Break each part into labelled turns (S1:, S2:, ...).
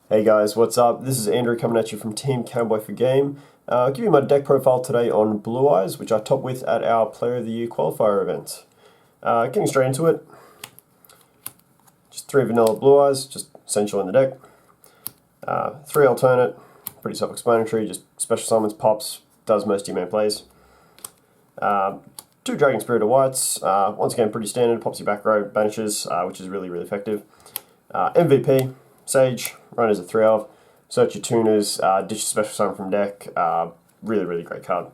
S1: Hey guys, what's up? This is Andrew coming at you from Team Cowboy for Game. I'll give you my deck profile today on Blue Eyes, which I top with at our Player of the Year qualifier event. Getting straight into it. Just 3 vanilla Blue Eyes, just essential in the deck. 3 alternate, pretty self-explanatory, just special summons, pops, does most of your main plays. 2 Dragon Spirited Whites, once again pretty standard, pops your back row, banishes, which is really effective. MVP, Sage, run as a 3-of, search your tuners, ditch special summon from deck, really great card.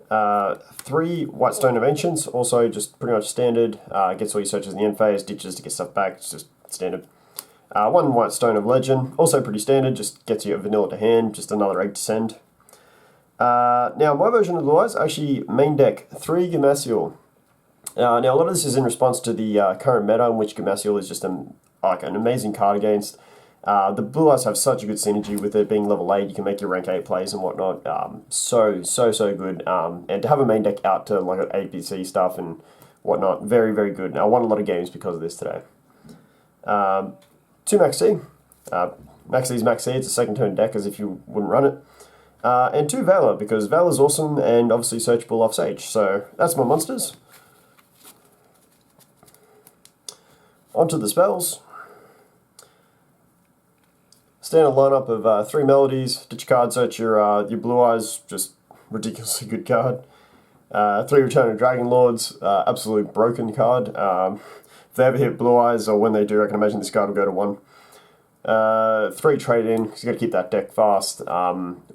S1: 3 Whitestone of Ancients, also just pretty much standard, gets all your searches in the end phase, ditches to get stuff back, it's just standard. 1 Whitestone of Legend, also pretty standard, just gets you a vanilla to hand, just another egg to send. Now my version of Blue Eyes, actually main deck, 3 Gamasiel. Now a lot of this is in response to the current meta in which Gamasiel is just an amazing card against. The Blue Eyes have such a good synergy with it being level 8, you can make your rank 8 plays and whatnot. So good. And to have a main deck out to like APC stuff and whatnot, very good. Now I won a lot of games because of this today. 2 Maxi. Maxi's Maxi, it's a second turn deck as if you wouldn't run it. And 2 Valor, because Valor's awesome and obviously searchable off Sage. So that's my monsters. Onto the spells. Standard lineup of 3 melodies, ditch card, search your Blue Eyes, just ridiculously good card. 3 Return of Dragon Lords, absolute broken card. If they ever hit Blue Eyes, or when they do, I can imagine this card will go to 1. 3 trade in, because you've got to keep that deck fast.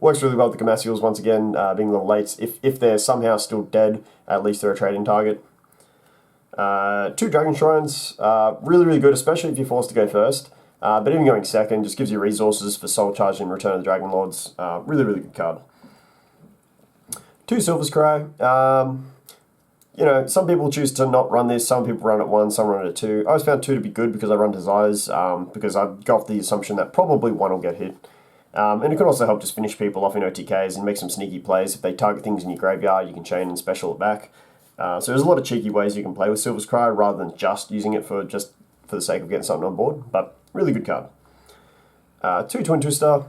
S1: Works really well with the Gamasiels, once again, being level 8s. If they're somehow still dead, at least they're a trading target. 2 Dragon Shrines, really good, especially if you're forced to go first. But even going second just gives you resources for Soul Charge and Return of the Dragon Lords. Really good card. 2 Silver's Cry. You know, some people choose to not run this, some people run it 1, some run it 2. I always found 2 to be good because I run Desires, because I go off the assumption that probably 1 will get hit. And it can also help just finish people off in OTKs and make some sneaky plays. If they target things in your graveyard, you can chain and special it back. So there's a lot of cheeky ways you can play with Silver's Cry rather than just using it for the sake of getting something on board, but really good card. 2 Twin Twister.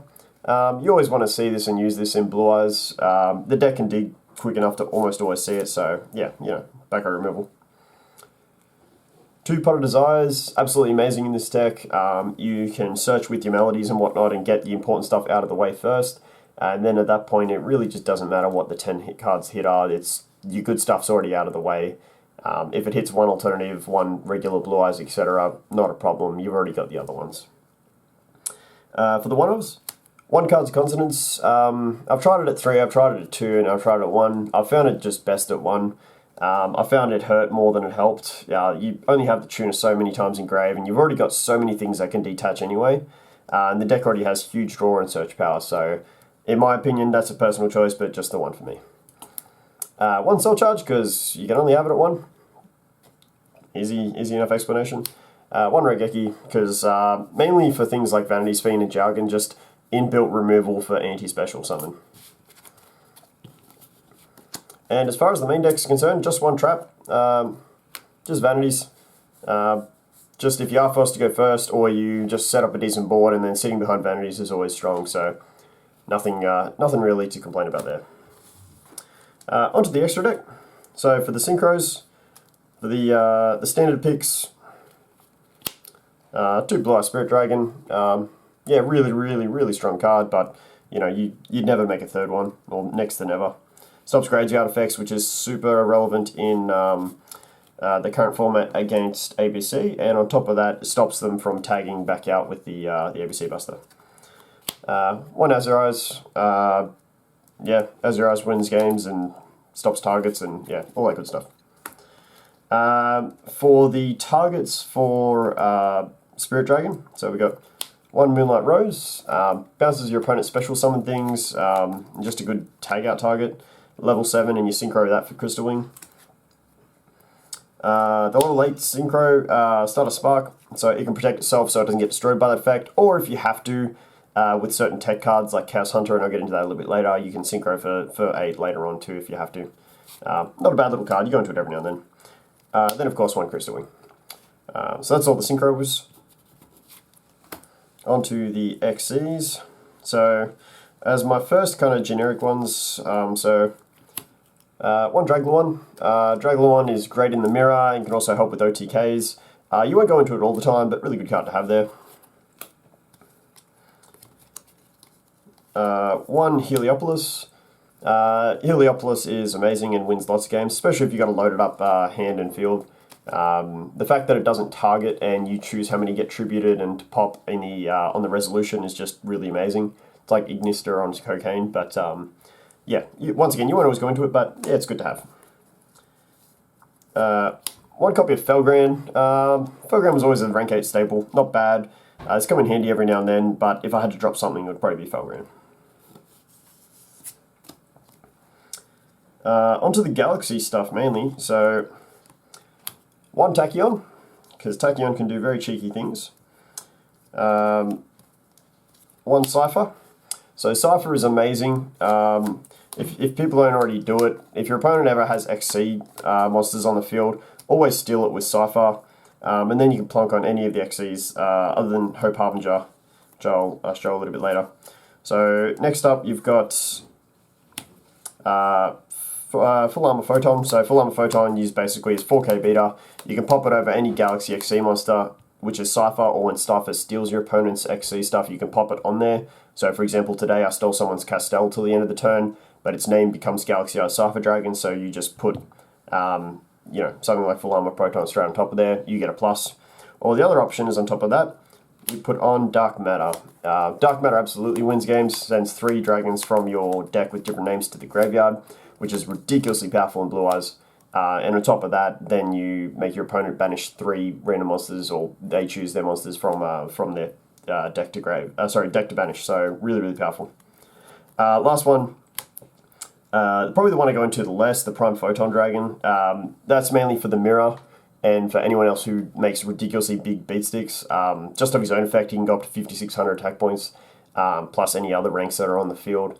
S1: You always want to see this and use this in Blue Eyes. The deck can dig quick enough to almost always see it, so yeah, you know, back row removal. 2 Pot of Desires, absolutely amazing in this deck. You can search with your melodies and whatnot and get the important stuff out of the way first, and then at that point it really just doesn't matter what the 10 hit cards hit are, it's your good stuff's already out of the way. If it hits 1 alternative, 1 regular Blue Eyes, etc., not a problem, you've already got the other ones. For the 1-ofs, 1 Cards of Consonance. I've tried it at 3, I've tried it at 2, and I've tried it at 1. I found it just best at 1. I found it hurt more than it helped. You only have the tuner so many times in grave, and you've already got so many things that can detach anyway. And the deck already has huge draw and search power, so in my opinion, that's a personal choice, but just the 1 for me. 1 Soul Charge, because you can only have it at 1. Easy enough explanation. 1 Regeki, because mainly for things like Vanity's Fiend and Jargon, just inbuilt removal for anti-special summon. And as far as the main deck is concerned, just 1 trap, just Vanities. Just if you are forced to go first, or you just set up a decent board, and then sitting behind Vanities is always strong, so nothing really to complain about there. Onto the extra deck. So for the synchros, for the standard picks, 2 Blue Eye Spirit Dragon. Yeah, really strong card, but you know, you'd never make a 3rd one, or next to never. Stops graveyard effects, which is super relevant in the current format against ABC, and on top of that, it stops them from tagging back out with the ABC Buster. 1 Azure Eyes. Yeah, Azure Eyes wins games and stops targets and yeah, all that good stuff. For the targets for Spirit Dragon, so we got 1 Moonlight Rose, bounces your opponent's special summon things, just a good tag out target. Level 7 and you synchro that for Crystal Wing. The level 8 synchro, start a spark, so it can protect itself so it doesn't get destroyed by that effect, or if you have to, with certain tech cards like Chaos Hunter, and I'll get into that a little bit later, you can synchro for 8 later on too if you have to. Not a bad little card, you go into it every now and then. Then of course 1 Crystal Wing. So that's all the synchros. onto the XCs. So as my first kind of generic ones, one Dragluon. Dragluon is great in the mirror and can also help with OTKs. You won't go into it all the time, but really good card to have there. One Heliopolis. Heliopolis is amazing and wins lots of games, especially if you've got a loaded up hand and field. The fact that it doesn't target and you choose how many get tributed and to pop in the on the resolution is just really amazing. It's like Ignister on cocaine, but yeah, once again, you won't always go into it, but yeah, it's good to have. One copy of Felgran. Felgran was always a rank 8 staple, not bad. It's come in handy every now and then, but if I had to drop something, it would probably be Felgran. Onto the Galaxy stuff mainly. So, one Tachyon, because Tachyon can do very cheeky things. One Cypher. So Cypher is amazing. If people don't already do it, if your opponent ever has XC monsters on the field, always steal it with Cypher. And then you can plonk on any of the XCs other than Hope Harbinger, which I'll show a little bit later. So next up, you've got Full Armor Photon. So Full Armor Photon is basically its 4K beta. You can pop it over any Galaxy XC monster, which is Cypher, or when Cypher steals your opponent's XC stuff, you can pop it on there. So for example, today I stole someone's Castel till the end of the turn, but its name becomes Galaxy Eye Cypher Dragon, so you just put something like Full Armor Proton straight on top of there, you get a plus. Or the other option is on top of that, you put on Dark Matter. Dark Matter absolutely wins games, sends 3 dragons from your deck with different names to the graveyard, which is ridiculously powerful in Blue Eyes. And on top of that, then you make your opponent banish 3 random monsters, or they choose their monsters from their deck to banish. So really, really powerful. Last one, probably the one I go into the less, the Prime Photon Dragon. That's mainly for the mirror and for anyone else who makes ridiculously big beat sticks. Just off his own effect, he can go up to 5,600 attack points, plus any other ranks that are on the field.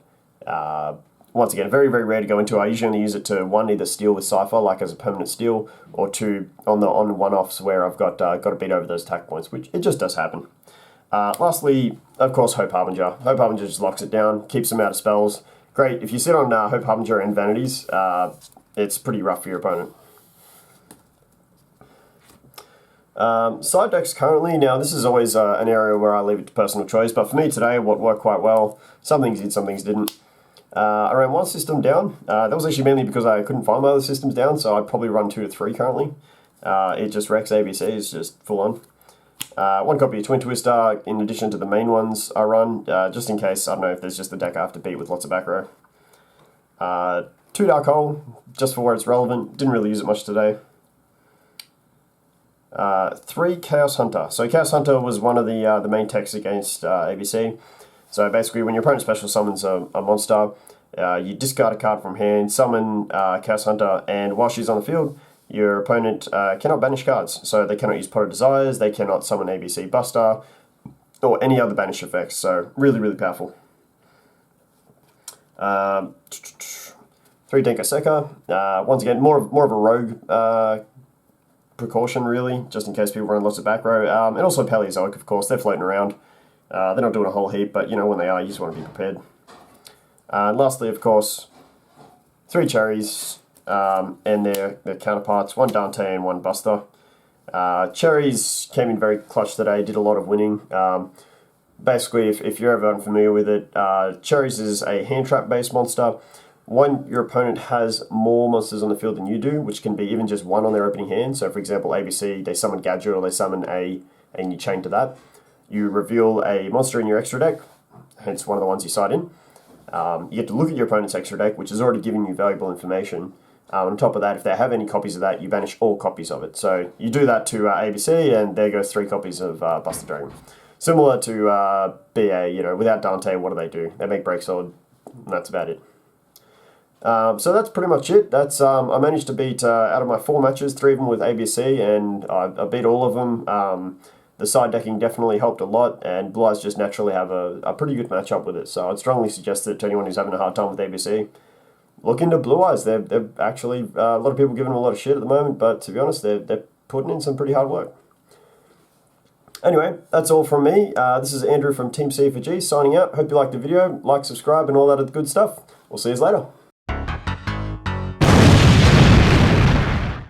S1: Once again, very, very rare to go into. I usually only use it to, 1, either steal with Cypher, like as a permanent steal, or 2, on one-offs where I've got to beat over those attack points, which it just does happen. Lastly, of course, Hope Harbinger. Hope Harbinger just locks it down, keeps them out of spells. Great, if you sit on Hope Harbinger and Vanities, it's pretty rough for your opponent. Side decks currently, now this is always an area where I leave it to personal choice, but for me today, what worked quite well, some things did, some things didn't. I ran one system down. That was actually mainly because I couldn't find my other systems down, so I'd probably run 2 to 3 currently. It just wrecks ABC, it's just full on. One copy of Twin Twister, in addition to the main ones I run, just in case, I don't know if there's just a deck I have to beat with lots of back row. 2 Dark Hole, just for where it's relevant, didn't really use it much today. 3 Chaos Hunter. So Chaos Hunter was one of the main techs against ABC. So basically, when your opponent special summons a monster, you discard a card from hand, summon Chaos Hunter, and while she's on the field, your opponent cannot banish cards. So they cannot use Pot of Desires, they cannot summon ABC Buster, or any other banish effects. So really, really powerful. 3 Denkaseka. Once again, more of a rogue precaution, really, just in case people run lots of back row. And also Paleozoic, of course, they're floating around. They're not doing a whole heap, but when they are, you just want to be prepared. And lastly, of course, 3 Cherries and their counterparts, 1 Dante and 1 Buster. Cherries came in very clutch today, did a lot of winning. Basically, if you're ever unfamiliar with it, Cherries is a hand trap based monster. When your opponent has more monsters on the field than you do, which can be even just 1 on their opening hand. So for example, ABC, they summon Gadget or they summon A, and you chain to that. You reveal a monster in your extra deck, hence one of the ones you side in. You get to look at your opponent's extra deck, which is already giving you valuable information. On top of that, if they have any copies of that, you banish all copies of it. So you do that to ABC, and there goes 3 copies of Buster Dragon. Similar to BA, without Dante, what do? They make Break Sword, and that's about it. So that's pretty much it. That's I managed to beat, out of my 4 matches, 3 of them with ABC, and I beat all of them. The side decking definitely helped a lot, and Blue Eyes just naturally have a pretty good matchup with it. So I'd strongly suggest it to anyone who's having a hard time with ABC. Look into Blue Eyes. They're actually, a lot of people giving them a lot of shit at the moment, but to be honest, they're putting in some pretty hard work. Anyway, that's all from me. This is Andrew from Team C4G signing out. Hope you liked the video. Like, subscribe, and all that good stuff. We'll see you later.